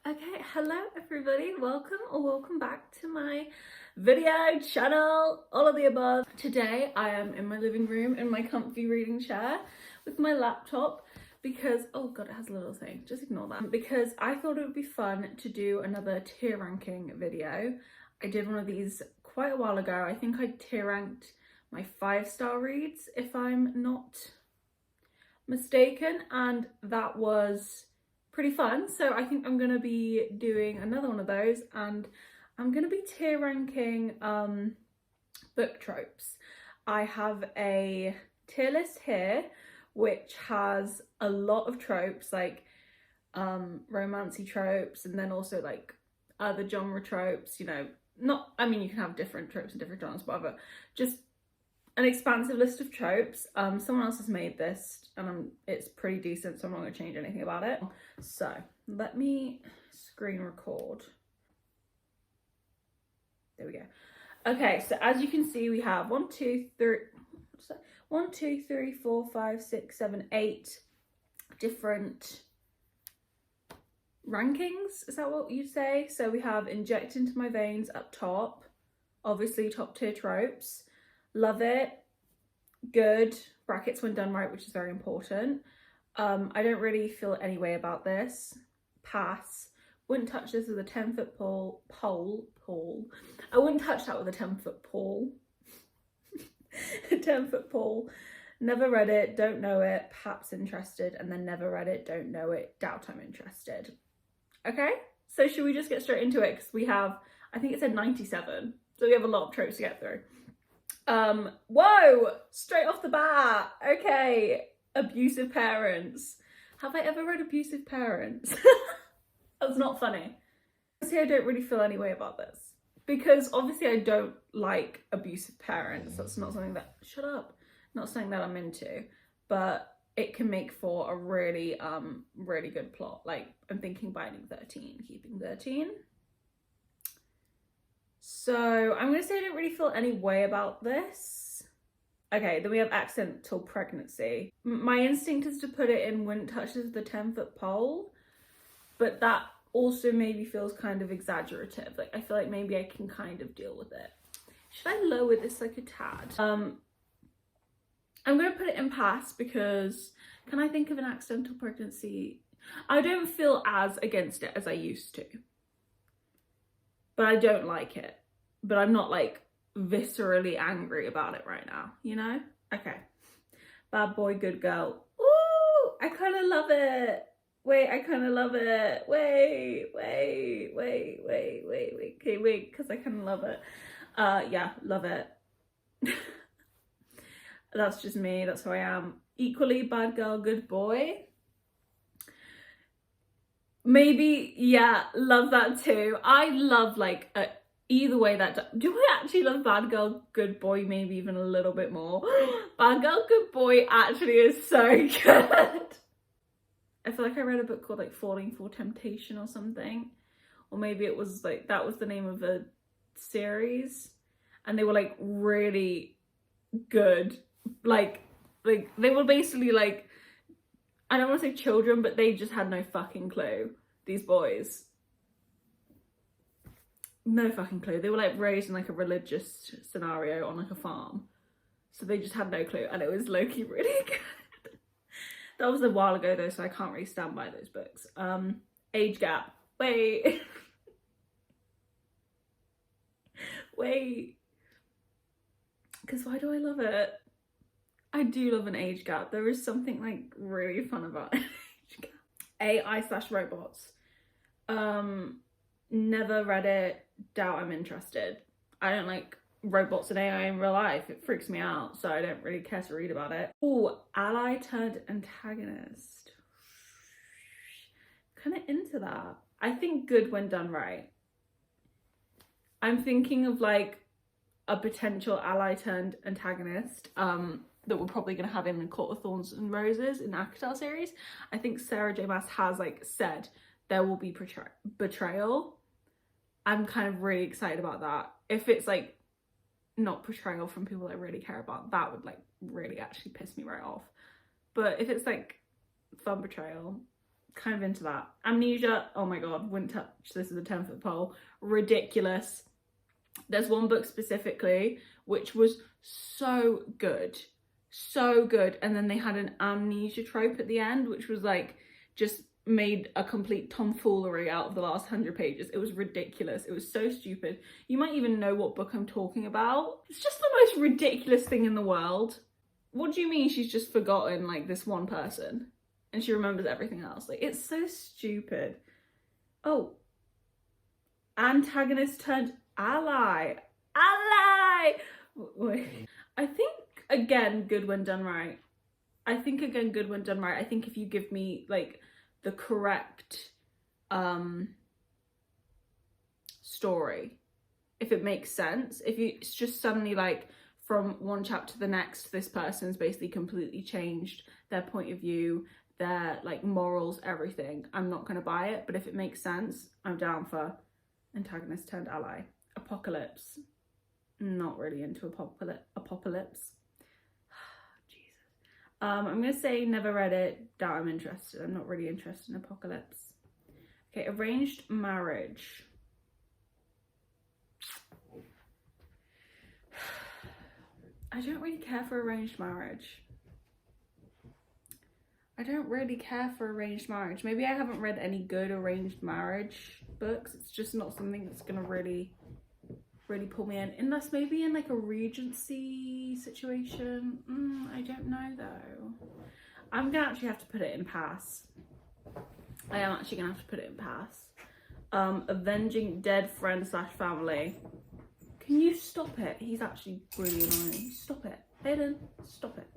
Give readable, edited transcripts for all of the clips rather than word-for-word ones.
Okay, hello everybody, welcome back to my video channel, all of the above. Today I am in my living room in my comfy reading chair with my laptop because, oh god, it has a little thing, just ignore that. Because I thought it would be fun to do another tier ranking video. I did one of these quite a while ago. I think I tier ranked my 5-star reads if I'm not mistaken, and that was pretty fun. So I think I'm gonna be doing another one of those, and I'm gonna be tier ranking book tropes. I have a tier list here which has a lot of tropes, like romancy tropes, and then also like other genre tropes, you know, not, I mean, you can have different tropes and different genres, whatever, just an expansive list of tropes. Someone else has made this and it's pretty decent, so I'm not going to change anything about it. So let me screen record. There we go. Okay, so as you can see, we have 1, 2, 3, 4, 5, 6, 7, 8 different rankings. Is that what you'd say? So we have Inject Into My Veins up top, obviously top tier tropes. Love it, good, brackets when done right, which is very important. I don't really feel any way about this, pass. Wouldn't touch this with a 10-foot pole. I wouldn't touch that with a 10-foot pole. A 10-foot pole. Never read it, don't know it, perhaps interested, and then never read it, don't know it, doubt I'm interested. Okay, so should we just get straight into it? Because we have, I think it said 97, so we have a lot of tropes to get through. Whoa, straight off the bat. Okay, abusive parents. Have I ever read Abusive Parents? That's not funny. See, I don't really feel any way about this because obviously I don't like abusive parents. That's not something that, shut up, not something that I'm into, but it can make for a really really good plot. Like, I'm thinking Binding 13, Keeping 13. So I'm gonna say I don't really feel any way about this. Okay, then we have Accidental Pregnancy. My instinct is to put it in Wouldn't Touch This with a 10-foot pole, but that also maybe feels kind of exaggerative. Like, I feel like maybe I can kind of deal with it. Should I lower this like a tad? I'm gonna put it in pass because can I think of an accidental pregnancy? I don't feel as against it as I used to, but I don't like it. But I'm not like viscerally angry about it right now, you know? Okay. Bad Boy, Good Girl. Ooh, I kind of love it. Wait, I kind of love it. Wait. Okay, wait, because I kind of love it. Yeah, love it. That's just me. That's who I am. Equally Bad Girl, Good Boy. Maybe, yeah, love that too. I love like either way that, do I actually love Bad Girl, Good Boy maybe even a little bit more? Bad Girl, Good Boy actually is so good. I feel like I read a book called like Falling for Temptation or something, or maybe it was like, that was the name of a series, and they were like really good. Like they were basically like, I don't want to say children, but they just had no fucking clue. These boys. No fucking clue. They were like raised in like a religious scenario on like a farm. So they just had no clue, and it was low-key really good. That was a while ago though, so I can't really stand by those books. Age Gap. Wait. Wait. Because why do I love it? I do love an age gap. There is something like really fun about an age gap. AI/robots. Never read it, doubt I'm interested. I don't like robots and AI in real life. It freaks me out, so I don't really care to read about it. Oh, ally turned antagonist. Kind of into that. I think good when done right. I'm thinking of like a potential ally turned antagonist that we're probably going to have in Court of Thorns and Roses in the ACOTAR series. I think Sarah J Maas has like said there will be betrayal. I'm kind of really excited about that. If it's like not betrayal from people I really care about, that would like really actually piss me right off. But if it's like fun betrayal, kind of into that. Amnesia, oh my god, wouldn't touch this as a 10-foot pole. Ridiculous. There's one book specifically which was so good, and then they had an amnesia trope at the end, which was like just made a complete tomfoolery out of the last 100 pages. It was ridiculous. It was so stupid. You might even know what book I'm talking about. It's just the most ridiculous thing in the world. What do you mean she's just forgotten like this one person and she remembers everything else? Like, it's so stupid. Oh, antagonist turned ally. Wait. I think again good when done right. I think if you give me like the correct story, if it makes sense, if it's just suddenly like from one chapter to the next this person's basically completely changed their point of view, their like morals, everything, I'm not gonna buy it. But if it makes sense, I'm down for antagonist turned ally. Apocalypse, not really into apocalypse. Jesus. I'm gonna say never read it, doubt I'm interested. I'm not really interested in apocalypse. Okay, arranged marriage. I don't really care for arranged marriage. Maybe I haven't read any good arranged marriage books. It's just not something that's gonna really pull me in, unless maybe in like a Regency situation. I don't know though. I'm gonna actually have to put it in pass. Avenging dead friend / family. Can you stop it? He's actually really annoying. Stop it. Hayden, stop it.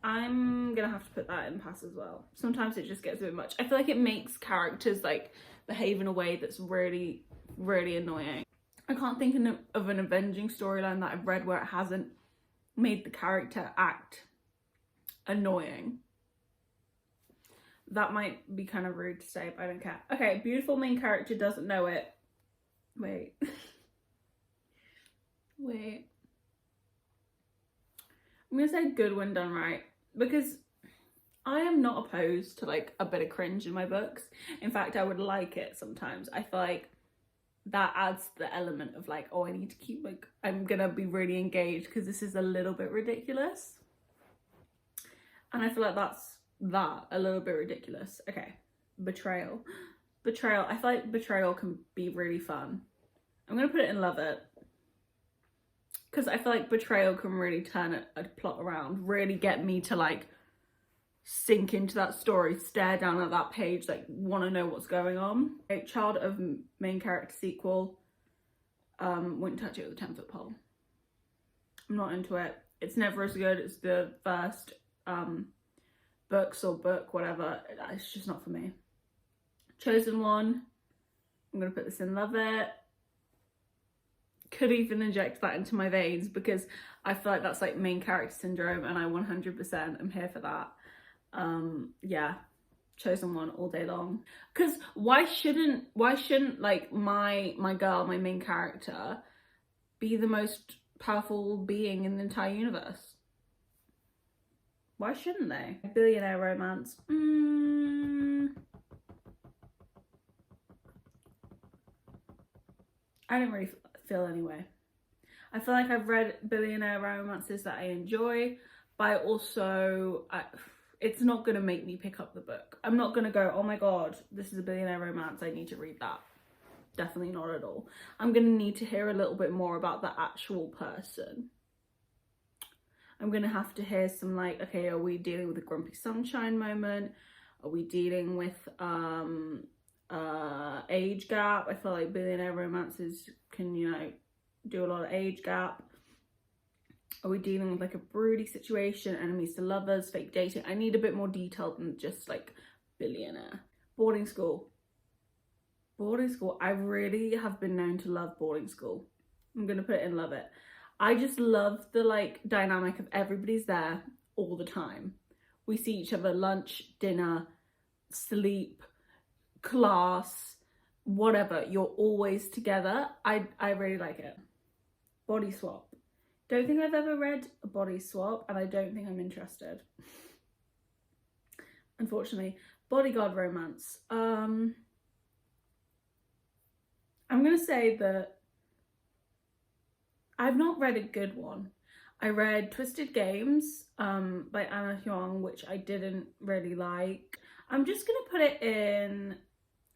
I'm gonna have to put that in pass as well. Sometimes it just gets a bit much. I feel like it makes characters like behave in a way that's really, really annoying. I can't think of an avenging storyline that I've read where it hasn't made the character act annoying. That might be kind of rude to say, but I don't care. Okay, beautiful main character doesn't know it. Wait. I'm gonna say good when done right, because I am not opposed to like a bit of cringe in my books. In fact, I would like it sometimes. I feel like that adds the element of like, oh, I need to keep like, I'm gonna be really engaged because this is a little bit ridiculous. And I feel like that's a little bit ridiculous. Okay, betrayal. I feel like betrayal can be really fun. I'm gonna put it in love it, because I feel like betrayal can really turn a plot around, really get me to like sink into that story, stare down at that page, like want to know what's going on. Okay, child of main character sequel. Wouldn't touch it with a 10-foot pole. I'm not into it. It's never as good as the first books or book, whatever. It's just not for me. Chosen one. I'm gonna put this in love it. Could even inject that into my veins because I feel like that's like main character syndrome, and I 100% am here for that. Yeah, chosen one all day long. Because why shouldn't like my girl, my main character, be the most powerful being in the entire universe? Why shouldn't they? Billionaire romance. I don't really feel anyway. I feel like I've read billionaire romances that I enjoy, but it's not going to make me pick up the book. I'm not going to go, oh my god, this is a billionaire romance, I need to read that. Definitely not at all. I'm going to need to hear a little bit more about the actual person. I'm going to have to hear some like, okay, are we dealing with a grumpy sunshine moment? Are we dealing with age gap? I feel like billionaire romances can, you know, do a lot of age gap. Are we dealing with like a broody situation, enemies to lovers, fake dating? I need a bit more detail than just like billionaire. Boarding school. I really have been known to love boarding school. I'm gonna put it in love it. I just love the like dynamic of everybody's there all the time. We see each other lunch, dinner, sleep, class, whatever. You're always together. I really like it. Body swap. Don't think I've ever read a body swap, and I don't think I'm interested. Unfortunately, Bodyguard romance. I'm gonna say that I've not read a good one. I read Twisted Games by Anna Huang, which I didn't really like. I'm just gonna put it in,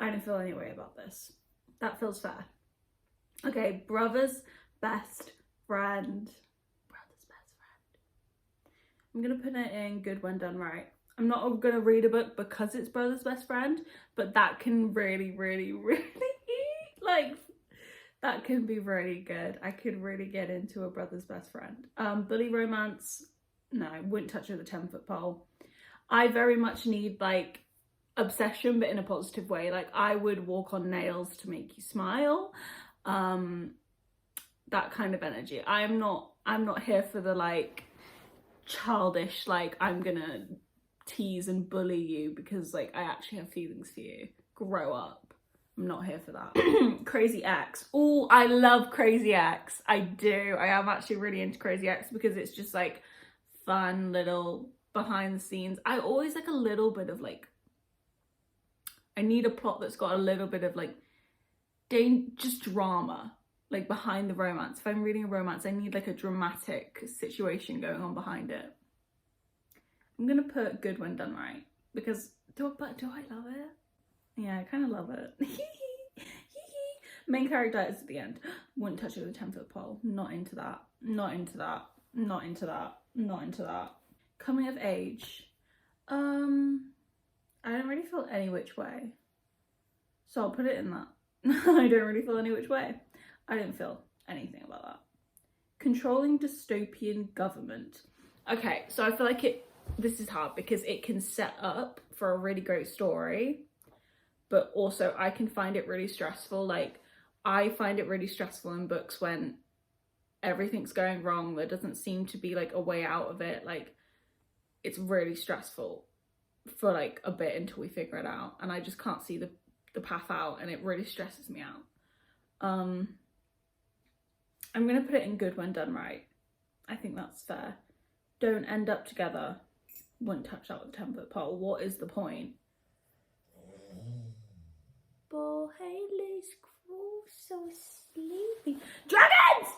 I don't feel any way about this. That feels fair. Okay, Brother's Best Friend. Brother's Best Friend. I'm gonna put it in Good When Done Right. I'm not gonna read a book because it's Brother's Best Friend, but that can really, really, really, like, that can be really good. I could really get into a Brother's Best Friend. Bully romance, no, wouldn't touch with a 10-foot pole. I very much need like obsession, but in a positive way. Like I would walk on nails to make you smile. That kind of energy. I'm not here for the like childish, like I'm gonna tease and bully you because like I actually have feelings for you. Grow up. I'm not here for that. Crazy Ex. Oh, I love Crazy Ex. I do. I am actually really into Crazy Ex because it's just like fun little behind the scenes. I always like a little bit of like, I need a plot that's got a little bit of like just drama, like behind the romance. If I'm reading a romance, I need like a dramatic situation going on behind it. I'm gonna put Good When Done Right because do I love it? Yeah, I kind of love it. Main character is at the end. Wouldn't touch it with a 10-foot pole. Not into that. Not into that. Not into that. Not into that. Coming of age. I don't really feel any which way. So I'll put it in that. I don't really feel any which way. I didn't feel anything about that. Controlling dystopian government. Okay, so I feel like this is hard because it can set up for a really great story, but also I can find it really stressful. Like I find it really stressful in books when everything's going wrong. There doesn't seem to be like a way out of it. Like it's really stressful for like a bit until we figure it out. And I just can't see the path out and it really stresses me out. I'm gonna put it in Good When Done Right. I think that's fair. Don't end up together. Wouldn't touch that with a 10-foot pole. What is the point? Boy, Haley's crew so sleepy. Dragons!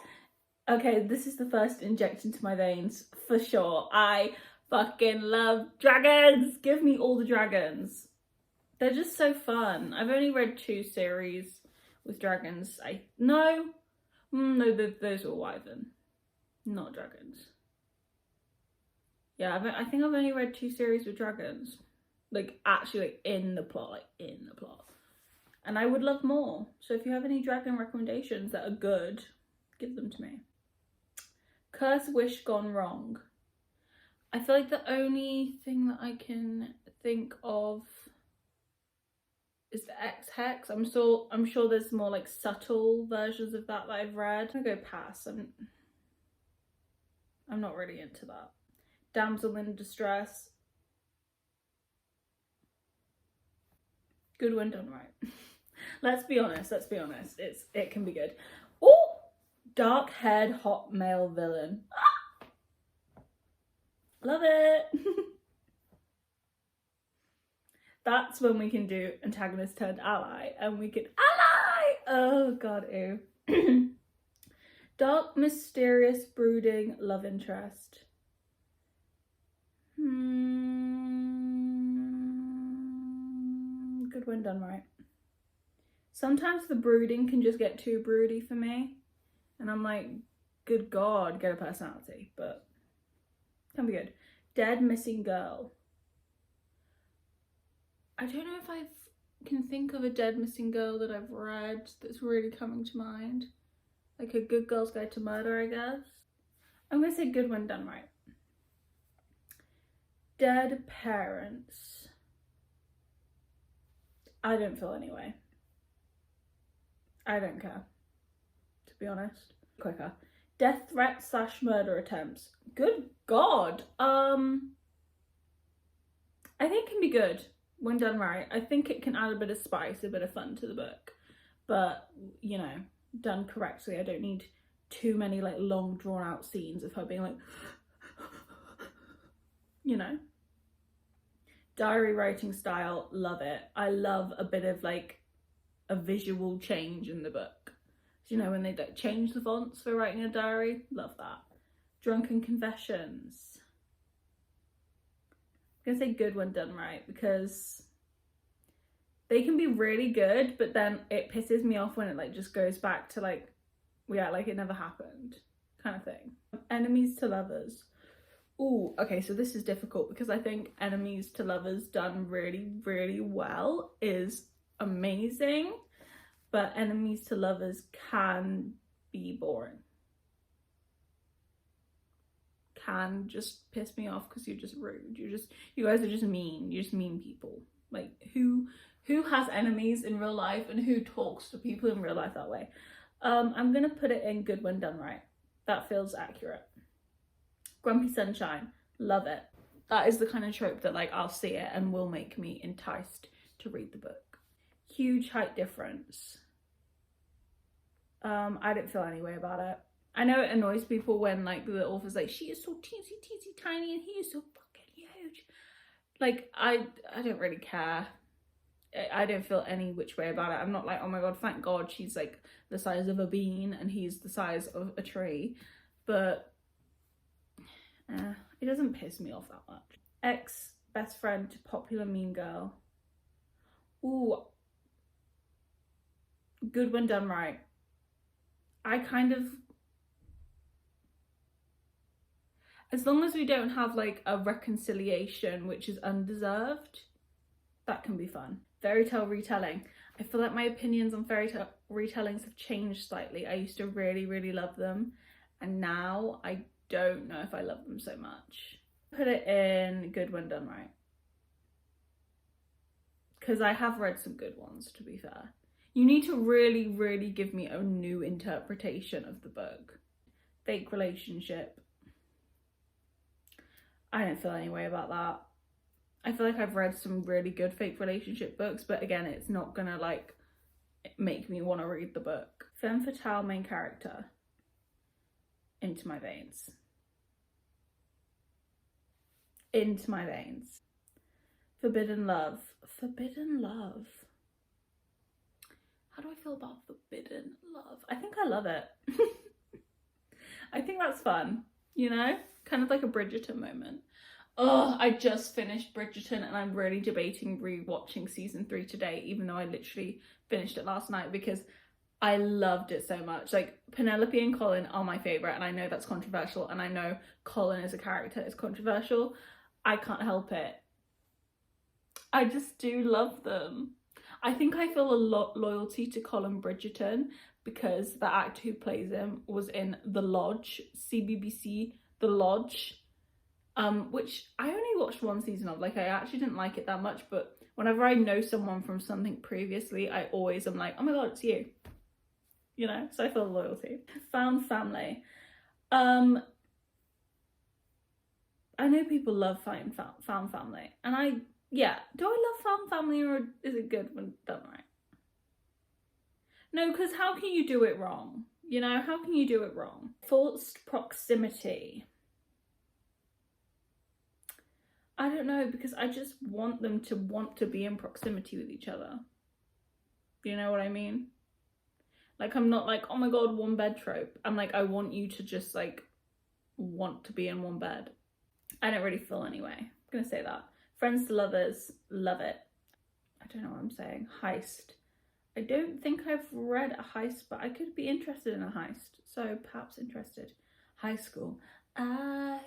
Okay, this is the first injection to my veins for sure. I fucking love dragons. Give me all the dragons. They're just so fun. I've only read 2 series with dragons. No, those were wyvern, not dragons. Yeah, I think I've only read 2 series with dragons. Like actually like in the plot. And I would love more. So if you have any dragon recommendations that are good, give them to me. Curse Wish Gone Wrong. I feel like the only thing that I can think of is the X-Hex. I'm sure there's more like subtle versions of that I've read. I'm gonna go pass. I'm not really into that. Damsel in Distress. Good When Done Right. Let's be honest. It can be good. Oh, dark-haired hot male villain. Ah! Love it. That's when we can do antagonist turned ally, and we can ally. Oh god, ew. Dark, mysterious, brooding love interest. Good When Done Right. Sometimes the brooding can just get too broody for me, and I'm like, good god, get a personality, but can be good. Dead Missing Girl. I don't know if I can think of a Dead Missing Girl that I've read that's really coming to mind. Like a Good Girl's Guide to Murder, I guess. I'm gonna say Good When Done Right. Dead Parents. I don't feel any way. I don't care, to be honest. Quicker. Death threats / murder attempts. Good god. I think it can be good when done right. I think it can add a bit of spice, a bit of fun to the book. But, you know, done correctly. I don't need too many like long drawn out scenes of her being like, you know. Diary writing style, love it. I love a bit of like a visual change in the book. So, you know, when they change the fonts for writing a diary, love that. Drunken confessions. I'm gonna say good when done right, because they can be really good, but then it pisses me off when it like just goes back to like, yeah, like it never happened kind of thing. Enemies to lovers. Ooh, okay, so this is difficult because I think enemies to lovers done really, really well is amazing, but enemies to lovers can be boring. Can just piss me off because you're just rude. You guys are just mean. You're just mean people. Like who has enemies in real life and who talks to people in real life that way? I'm gonna put it in good when done right. That feels accurate. Grumpy sunshine, love it. That is the kind of trope that like I'll see it and will make me enticed to read the book. Huge height difference. I didn't feel any way about it. I know it annoys people when like the author's like, she is so teensy teensy tiny and he is so fucking huge. Like I don't really care. I don't feel any which way about it. I'm not like, oh my god, thank god she's like the size of a bean and he's the size of a tree. But it doesn't piss me off that much. Ex best friend to popular mean girl. Ooh, good when done right. I kind of, as long as we don't have like a reconciliation which is undeserved, that can be fun. Fairy tale retelling. I feel like my opinions on fairy tale retellings have changed slightly. I used to really, really love them, and now I don't know if I love them so much. Put it in good when done right, because I have read some good ones, to be fair. You need to really, really give me a new interpretation of the book. Fake relationship. I don't feel any way about that. I feel like I've read some really good fake relationship books, but again, it's not gonna like make me want to read the book. Femme fatale main character. Into my veins. Into my veins. Forbidden love. Forbidden love. How do I feel about forbidden love? I think I love it. I think that's fun, you know? Kind of like a Bridgerton moment. Oh, I just finished Bridgerton and I'm really debating rewatching season 3 today, even though I literally finished it last night because I loved it so much. Like, Penelope and Colin are my favourite, and I know that's controversial, and I know Colin as a character is controversial. I can't help it. I just do love them. I think I feel a lot loyalty to Colin Bridgerton because the actor who plays him was in The Lodge, CBBC The Lodge, which I only watched one season of. Like, I actually didn't like it that much, but whenever I know someone from something previously, I always am like, oh my god, it's you. You know, so I feel loyalty. Found family. I know people love found family, and yeah, do I love found family, or is it good when done right? No, because how can you do it wrong? You know, how can you do it wrong? Forced proximity. I don't know, because I just want them to want to be in proximity with each other. You know what I mean? Like, I'm not like, oh my god, one bed trope. I'm like, I want you to just like want to be in one bed. I don't really feel anyway. I'm gonna say that. Friends to lovers, love it. I don't know what I'm saying. Heist. I don't think I've read a heist, but I could be interested in a heist. So perhaps interested. High school. I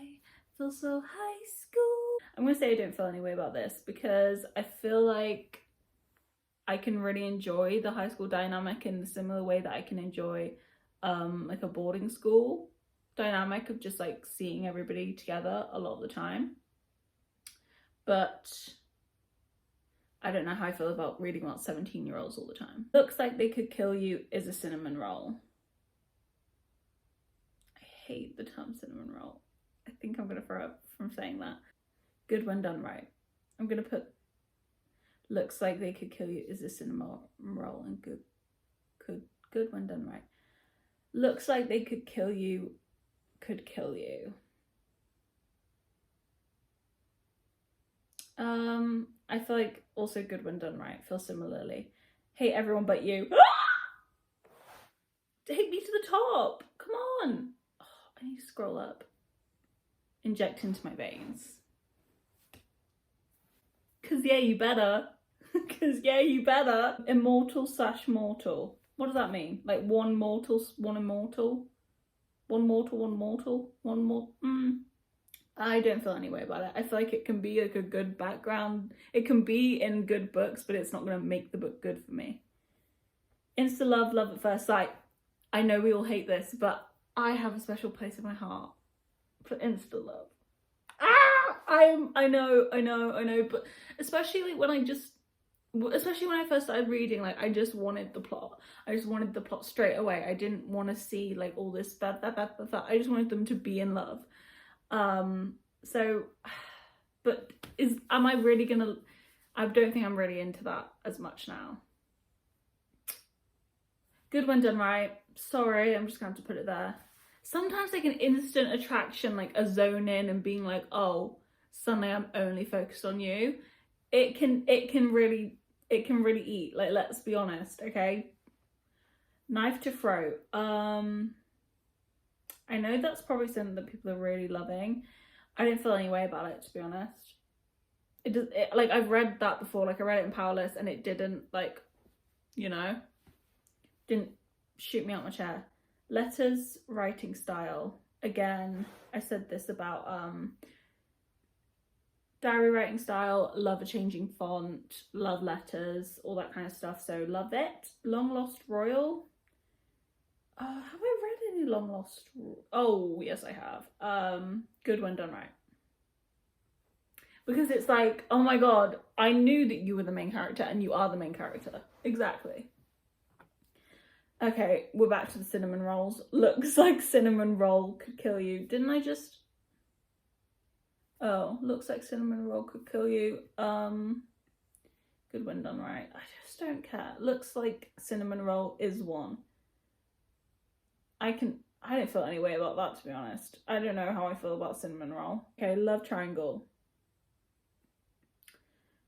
feel so high school. I'm gonna say I don't feel any way about this because I feel like I can really enjoy the high school dynamic in the similar way that I can enjoy like a boarding school dynamic of just like seeing everybody together a lot of the time. But I don't know how I feel about reading about 17-year-olds all the time. Looks like they could kill you is a cinnamon roll. I hate the term cinnamon roll. I think I'm gonna throw up from saying that. Good when done right. I'm gonna put looks like they could kill you is a cinnamon roll, and good when done right. Looks like they could kill you could kill you. I feel like also good when done right. Feel similarly. Hate everyone but you. Take me to the top. Come on. Oh, I need to scroll up. Inject into my veins. Cause yeah, you better. Cause yeah, you better. Immortal / mortal. What does that mean? Like one mortal, one immortal? One mortal, one mortal? One more? I don't feel any way about it. I feel like it can be like a good background. It can be in good books, but it's not going to make the book good for me. Insta love, love at first sight. I know we all hate this, but I have a special place in my heart for insta love. I know, but especially like especially when I first started reading, like I just wanted the plot. I just wanted the plot straight away. I didn't want to see like all this bad. I just wanted them to be in love. So, but am I really gonna? I don't think I'm really into that as much now. Good when done right. Sorry, I'm just gonna have to put it there. Sometimes like an instant attraction, like a zone in and being like, oh, suddenly I'm only focused on you. It can really eat. Like, let's be honest, okay? Knife to throat. I know that's probably something that people are really loving. I didn't feel any way about it, to be honest. Like I've read that before. Like I read it in Powerless, and it didn't like, didn't shoot me out my chair. Letters writing style. Again, I said this about diary writing style, love a changing font, love letters, all that kind of stuff. So love it. Long Lost Royal. Have I read any Long Lost? Oh yes, I have. Good when done right. Because it's like, oh my god, I knew that you were the main character and you are the main character. Exactly. Okay, we're back to the cinnamon rolls. Looks like cinnamon roll could kill you. Didn't I just... Oh, looks like cinnamon roll could kill you. Good when done right. I just don't care. Looks like cinnamon roll is one. I don't feel any way about that, to be honest. I don't know how I feel about cinnamon roll. Okay, love triangle.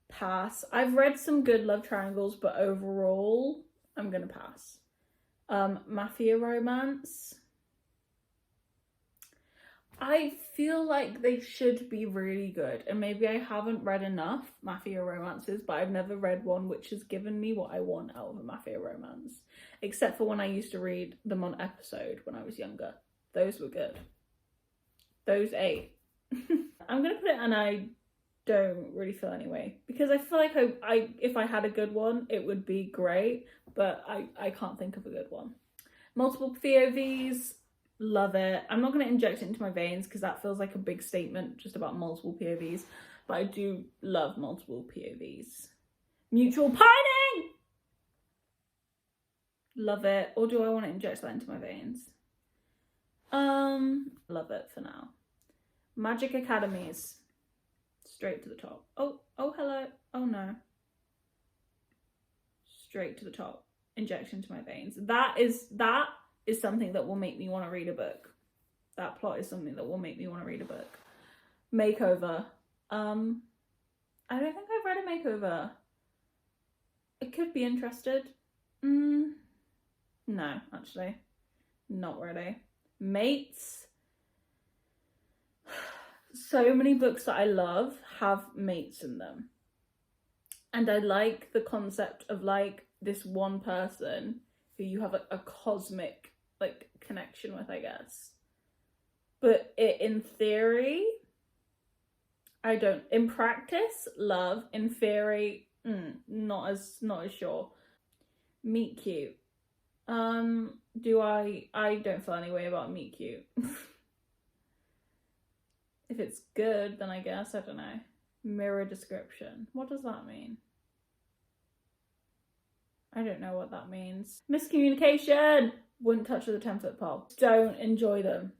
Pass. I've read some good love triangles, but overall, I'm gonna pass. Mafia romance. I feel like they should be really good, and maybe I haven't read enough mafia romances, but I've never read one which has given me what I want out of a mafia romance, except for when I used to read them on episode when I was younger. Those were good. Those ate. I'm gonna put it, and I don't really feel anyway, because I feel like I if I had a good one, it would be great, but I can't think of a good one. Multiple POVs. Love it. I'm not going to inject it into my veins because that feels like a big statement just about multiple POVs, but I do love multiple POVs. Mutual pining! Love it. Or do I want to inject that into my veins? Love it for now. Magic Academies. Straight to the top. Oh, hello. Oh no. Straight to the top. Injection to my veins. That is something that will make me want to read a book. That plot is something that will make me want to read a book. Makeover. I don't think I've read a makeover. I could be interested. No, actually. Not really. Mates. So many books that I love have mates in them. And I like the concept of like this one person who you have a cosmic like connection with, I guess. But in theory, I don't. In practice, love. In theory, not as sure. Meet cute. Do I don't feel any way about meet cute. If it's good, then I guess, I don't know. Mirror description. What does that mean? I don't know what that means. Miscommunication! Wouldn't touch with a 10-foot pole. Don't enjoy them.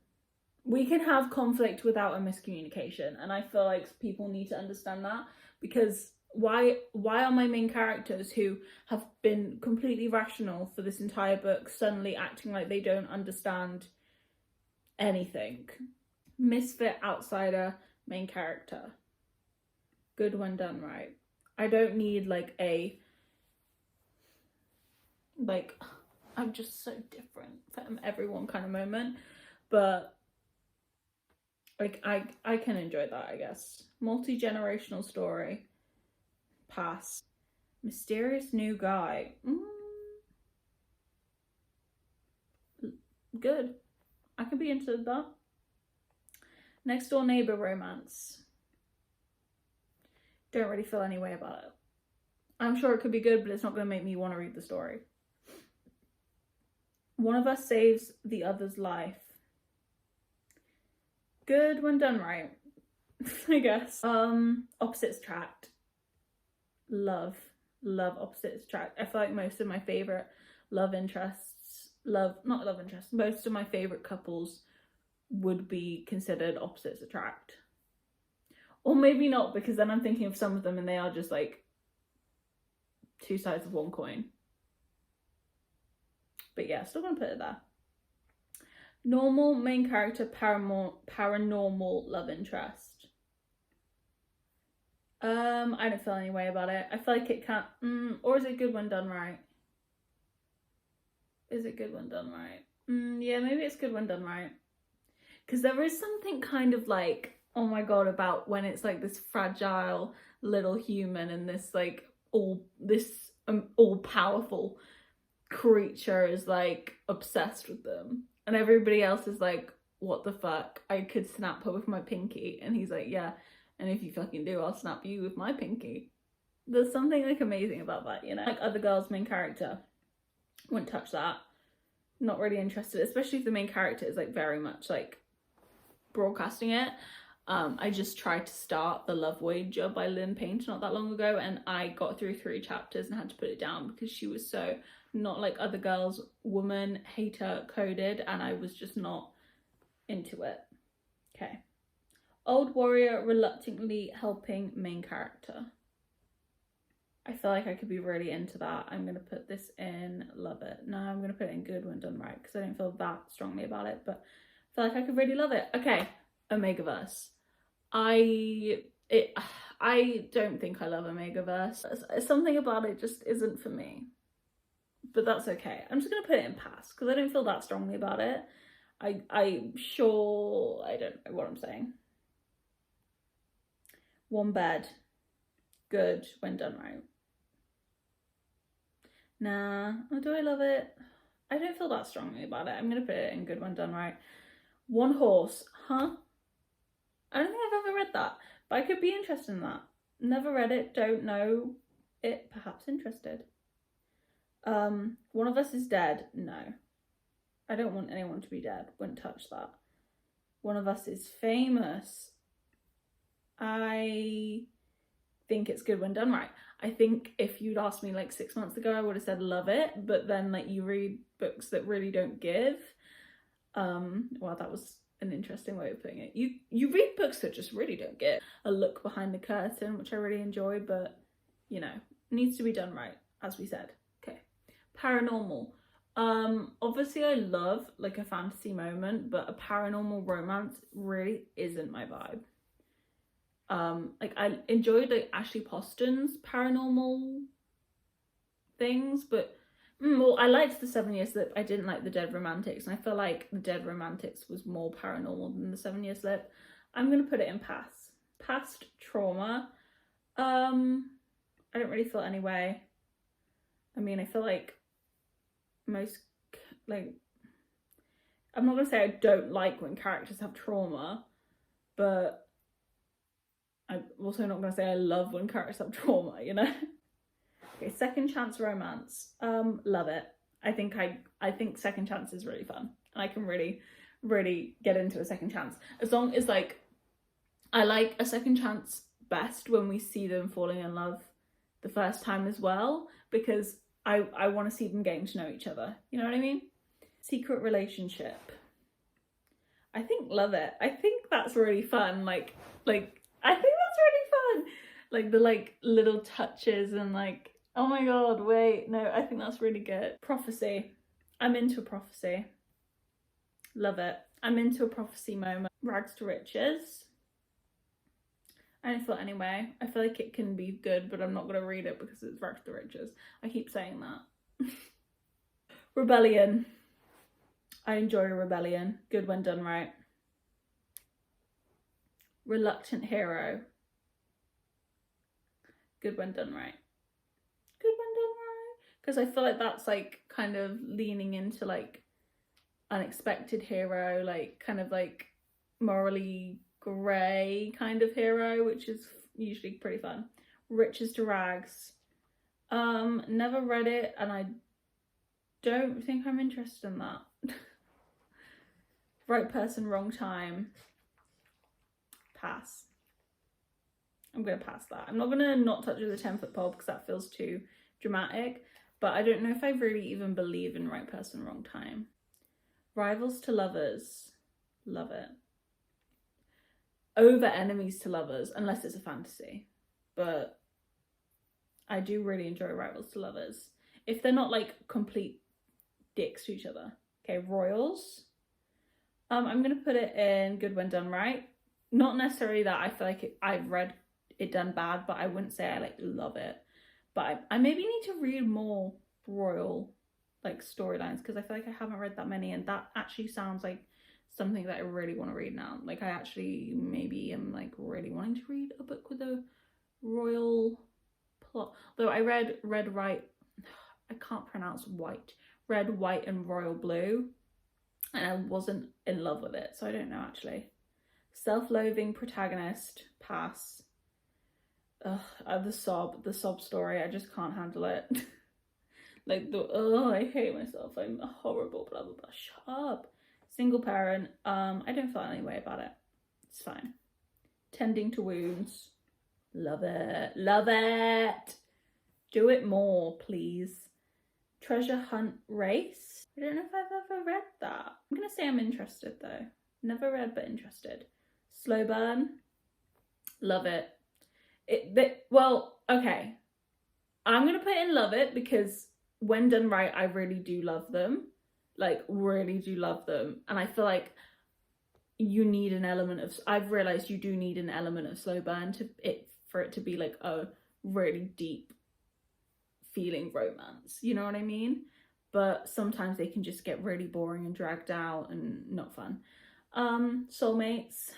We can have conflict without a miscommunication, and I feel like people need to understand that, because why are my main characters, who have been completely rational for this entire book, suddenly acting like they don't understand anything? Misfit, outsider, main character. Good when done right. I don't need like a, like, I'm just so different from everyone kind of moment, but like I can enjoy that, I guess. Multi-generational story. Pass. Mysterious new guy. Good. I can be into that. Next door neighbor romance. Don't really feel any way about it. I'm sure it could be good, but it's not going to make me want to read the story. One of us saves the other's life. Good when done right, I guess. Opposites attract. Love opposites attract. I feel like most of my favorite most of my favorite couples would be considered opposites attract. Or maybe not, because then I'm thinking of some of them and they are just like two sides of one coin. But yeah, still gonna put it there. Normal main character, paranormal love interest. I don't feel any way about it. I feel like it can't, or is it good when done right? Is it good when done right? Yeah, maybe it's good when done right. Because there is something kind of like, oh my god, about when it's like this fragile little human and this like all powerful creature is like obsessed with them, and everybody else is like, what the fuck, I could snap her with my pinky, and he's like, yeah, and if you fucking do, I'll snap you with my pinky. There's something like amazing about that, you know? Like Other Girls main character, wouldn't touch that. Not really interested, especially if the main character is like very much like broadcasting it. I just tried to start The Love Wager by Lynn Painter not that long ago, and I got through 3 chapters and had to put it down because she was so not like Other Girls, woman hater coded, and I was just not into it. Okay. Old warrior reluctantly helping main character. I feel like I could be really into that. I'm gonna put this in love it. No, I'm gonna put it in good when done right because I don't feel that strongly about it, but I feel like I could really love it. Okay, Omegaverse. I don't think I love Omegaverse. Something about it just isn't for me. But that's okay. I'm just gonna put it in pass because I don't feel that strongly about it. I'm sure I don't know what I'm saying. One bed. Good when done right. Nah, do I love it? I don't feel that strongly about it. I'm gonna put it in good when done right. One horse, huh? I don't think I've ever read that, but I could be interested in that. Never read it, don't know it, perhaps interested. One of us is dead. No. I don't want anyone to be dead. Wouldn't touch that. One of us is famous. I think it's good when done right. I think if you'd asked me like 6 months ago, I would have said love it, but then like you read books that really don't give. Well, that was an interesting way of putting it. You read books that just really don't get a look behind the curtain, which I really enjoy, but you know, needs to be done right, as we said. Okay. Paranormal. Obviously I love like a fantasy moment, but a paranormal romance really isn't my vibe. Like I enjoyed like Ashley Poston's paranormal things, but well, I liked the 7 Year Slip. I didn't like the Dead Romantics, and I feel like the Dead Romantics was more paranormal than the 7 Year Slip. I'm gonna put it in pass. Past trauma. I don't really feel any way. I mean, I feel like most, like, I'm not gonna say I don't like when characters have trauma, but I'm also not gonna say I love when characters have trauma, you know? Okay, second chance romance. Love it. I think second chance is really fun. And I can really, really get into a second chance. As long as like, I like a second chance best when we see them falling in love the first time as well, because I want to see them getting to know each other. You know what I mean? Secret relationship. I think love it. I think that's really fun. Like I think that's really fun. Like the like little touches and like, oh my god, wait, no, I think that's really good. Prophecy. I'm into a prophecy. Love it. I'm into a prophecy moment. Rags to riches. I don't feel it anyway. I feel like it can be good, but I'm not going to read it because it's Rags to Riches. I keep saying that. Rebellion. I enjoy a rebellion. Good when done right. Reluctant hero. Good when done right. Good when done right. Because I feel like that's like kind of leaning into like unexpected hero, like kind of like morally grey kind of hero, which is usually pretty fun. Riches to Rags. Never read it, and I don't think I'm interested in that. Right person, wrong time. Pass. I'm gonna pass that. I'm not gonna not touch with a 10-foot pole because that feels too dramatic, but I don't know if I really even believe in right person, wrong time. Rivals to lovers. Love it. Over enemies to lovers, unless it's a fantasy. But I do really enjoy rivals to lovers. If they're not like complete dicks to each other. Okay, royals. I'm gonna put it in good when done right. Not necessarily that I feel like I've read it done bad, but I wouldn't say I like love it. But I maybe need to read more royal like storylines because I feel like I haven't read that many, and that actually sounds like something that I really want to read now. Like I actually maybe am like really wanting to read a book with a royal plot. Though I read Red, White, I can't pronounce white. Red, White and Royal Blue, and I wasn't in love with it, so I don't know actually. Self-loathing protagonist, pass. Ugh, the sob story, I just can't handle it. Like I hate myself, I'm horrible, blah blah blah. Shut up. Single parent, I don't feel any way about it. It's fine. Tending to wounds, love it, love it. Do it more, please. Treasure hunt race. I don't know if I've ever read that. I'm gonna say I'm interested though. Never read but interested. Slow burn, love it. Well, okay. I'm gonna put in love it because when done right, I really do love them. Like really do love them, and I feel like you need an element of. I've realized you do need an element of slow burn for it to be like a really deep feeling romance. You know what I mean? But sometimes they can just get really boring and dragged out and not fun. Soulmates.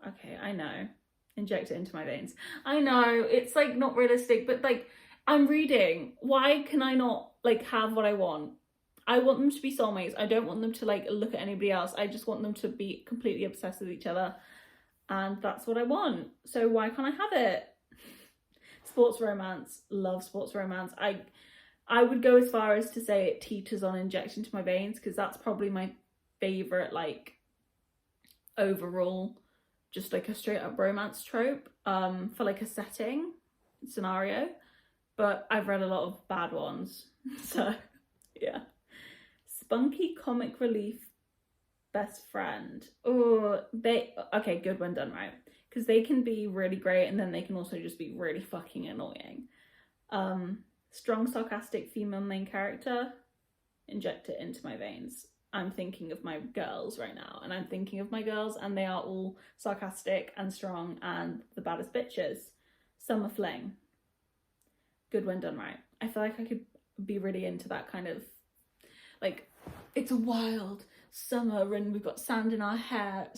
Okay, I know. Inject it into my veins. I know it's like not realistic, but like I'm reading. Why can I not like have what I want? I want them to be soulmates. I don't want them to like look at anybody else. I just want them to be completely obsessed with each other, and that's what I want. So why can't I have it? Sports romance. Love sports romance. I would go as far as to say it teeters on inject into my veins because that's probably my favorite like overall just like a straight up romance trope for like a setting scenario, but I've read a lot of bad ones. So yeah. Spunky comic relief best friend. Okay, good when done right, because they can be really great and then they can also just be really fucking annoying. Strong sarcastic female main character, inject it into my veins. I'm thinking of my girls right now, and I'm thinking of my girls, and they are all sarcastic and strong and the baddest bitches. Summer fling. Good when done right. I feel like I could be really into that kind of, like, it's a wild summer and we've got sand in our hair,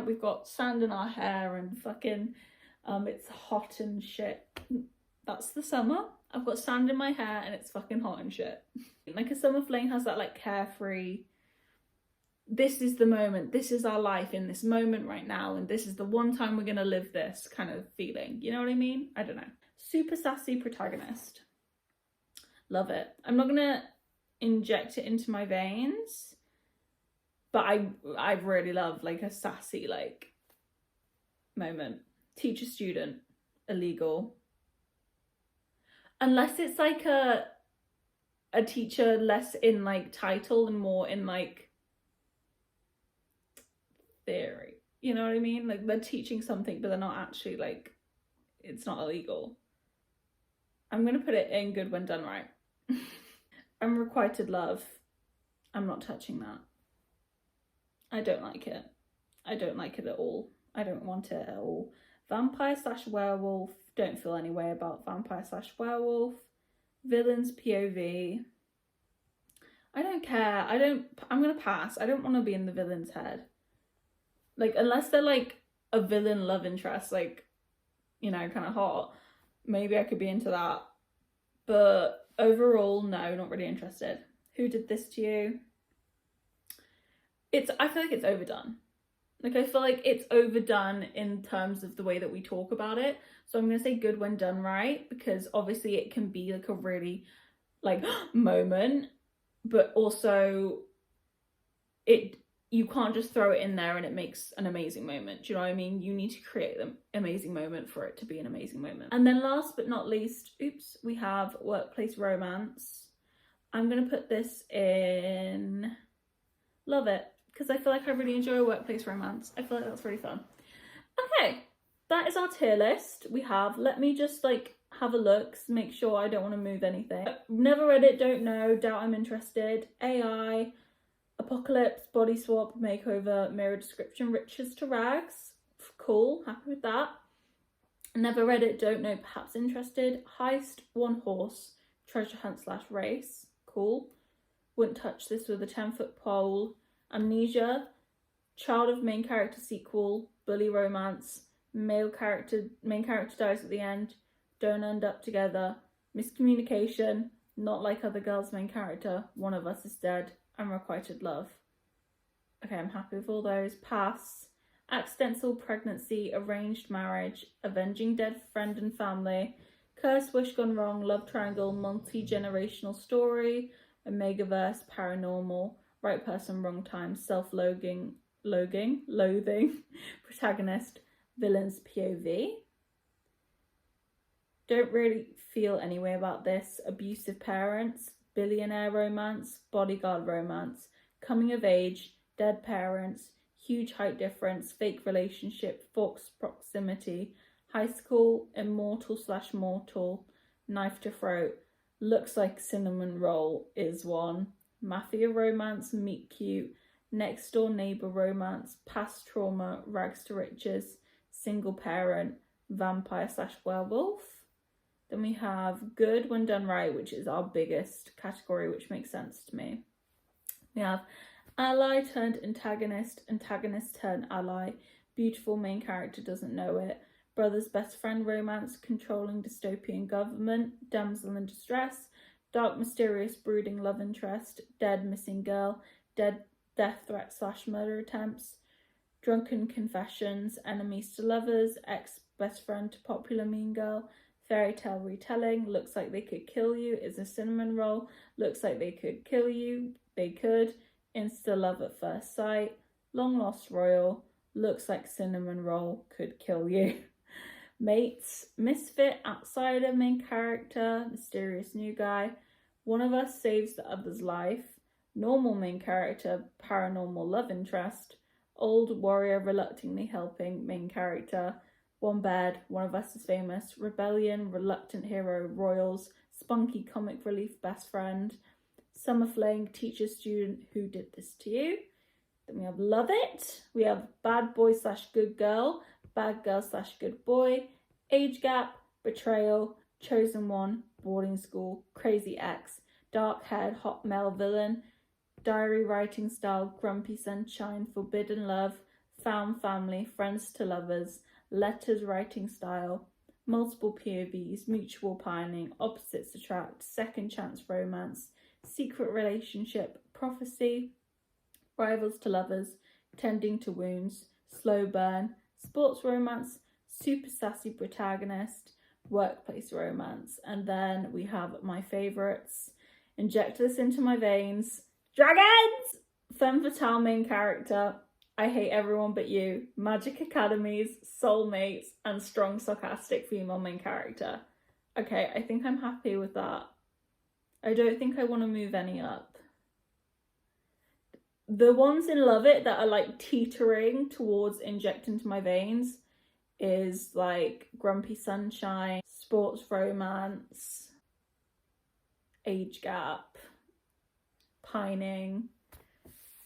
we've got sand in our hair and fucking, it's hot and shit. That's the summer. I've got sand in my hair and it's fucking hot and shit. Like a summer fling has that like carefree, this is the moment, this is our life in this moment right now, and this is the one time we're gonna live this kind of feeling. You know what I mean? I don't know. Super sassy protagonist. Love it. I'm not gonna inject it into my veins, but I really love like a sassy like moment. Teacher student, illegal. Unless it's like a teacher less in like title and more in like theory. You know what I mean? Like they're teaching something but they're not actually like, it's not illegal. I'm gonna put it in good when done right. Unrequited love. I'm not touching that. I don't like it. I don't like it at all. I don't want it at all. Vampire slash werewolf, don't feel any way about vampire slash werewolf. Villains POV, I don't care. I'm gonna pass. I don't want to be in the villain's head. Like, unless they're like a villain love interest, like, you know, kind of hot, maybe I could be into that. But overall, no, not really interested. Who did this to you? I feel like it's overdone. Like, I feel like it's overdone in terms of the way that we talk about it. So I'm going to say good when done right, because obviously it can be like a really like moment, but also you can't just throw it in there and it makes an amazing moment. Do you know what I mean? You need to create an amazing moment for it to be an amazing moment. And then last but not least, we have workplace romance. I'm going to put this in love it, because I feel like I really enjoy a workplace romance. I feel like that's really fun. Okay, that is our tier list. Let me just like have a look, make sure I don't want to move anything. Never read it, don't know, doubt I'm interested. AI, Apocalypse, Body Swap, Makeover, Mirror Description, Riches to Rags. Cool, happy with that. Never read it, don't know, perhaps interested. Heist, One Horse, Treasure Hunt slash Race. Cool. Wouldn't touch this with a 10-foot pole. Amnesia, Child of Main Character sequel, Bully Romance, main character dies at the end, don't end up together, miscommunication, not like other girls main character, one of us is dead, unrequited love. Okay, I'm happy with all those. Pass. Accidental pregnancy, arranged marriage, avenging dead friend and family, curse wish gone wrong, love triangle, multi-generational story, Omegaverse, paranormal, right person, wrong time, self-loathing, protagonist, villains POV. Don't really feel any way about this. Abusive parents, billionaire romance, bodyguard romance, coming of age, dead parents, huge height difference, fake relationship, forced proximity, high school, immortal slash mortal, knife to throat, looks like cinnamon roll is one, mafia romance, meet cute, next door neighbor romance, past trauma, rags to riches, single parent, vampire slash werewolf. Then we have good when done right, which is our biggest category, which makes sense to me. We have ally turned antagonist, antagonist turned ally, beautiful main character doesn't know it, brother's best friend romance, controlling dystopian government, damsel in distress, dark mysterious brooding love interest, dead missing girl, death threat slash murder attempts, drunken confessions, enemies to lovers, ex best friend to popular mean girl, fairy tale retelling, looks like they could kill you, is a cinnamon roll, looks like they could kill you, they could, insta love at first sight, long lost royal, looks like cinnamon roll could kill you. Mates, misfit, outsider main character, mysterious new guy, one of us saves the other's life, normal main character, paranormal love interest, old warrior reluctantly helping main character, one bad, one of us is famous, rebellion, reluctant hero, royals, spunky comic relief best friend, summer fling, teacher student, who did this to you. Then we have love it, we have bad boy slash good girl, bad girl slash good boy, age gap, betrayal, chosen one, boarding school, crazy ex, dark haired hot male villain, diary writing style, grumpy sunshine, forbidden love, found family, friends to lovers, letters writing style, multiple POVs, mutual pining, opposites attract, second chance romance, secret relationship, prophecy, rivals to lovers, tending to wounds, slow burn, sports romance, super sassy protagonist, workplace romance. And then we have my favourites, inject this into my veins, dragons, femme fatale main character, I hate everyone but you, magic academies, soulmates, and strong sarcastic female main character. Okay, I think I'm happy with that. I don't think I want to move any up. The ones in Love It that are like teetering towards inject into my veins is like Grumpy Sunshine, sports romance, age gap, pining,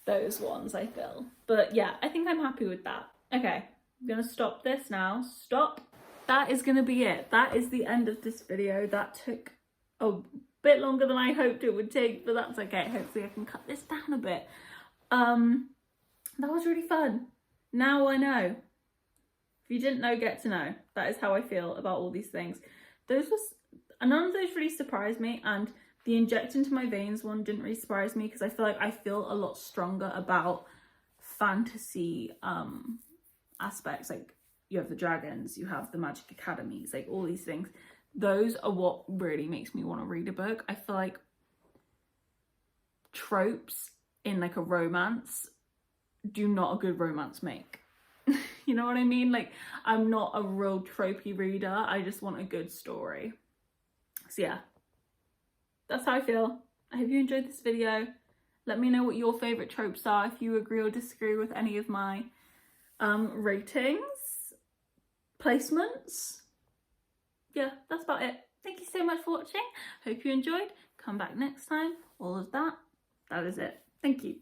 those ones I feel. But yeah, I think I'm happy with that. Okay, I'm gonna stop this now. Stop. That is gonna be it. That is the end of this video. That took a bit longer than I hoped it would take, but that's okay. Hopefully I can cut this down a bit. That was really fun. Now I know. If you didn't know, get to know. That is how I feel about all these things. None of those really surprised me, and the inject into my veins one didn't really surprise me because I feel like I feel a lot stronger about fantasy aspects. Like, you have the dragons, you have the magic academies, like all these things. Those are what really makes me want to read a book. I feel like tropes in like a romance do not a good romance make. You know what I mean? Like, I'm not a real tropey reader. I just want a good story. So yeah, that's how I feel. I hope you enjoyed this video. Let me know what your favourite tropes are, if you agree or disagree with any of my ratings, placements. Yeah, that's about it. Thank you so much for watching. Hope you enjoyed. Come back next time. All of that. That is it. Thank you.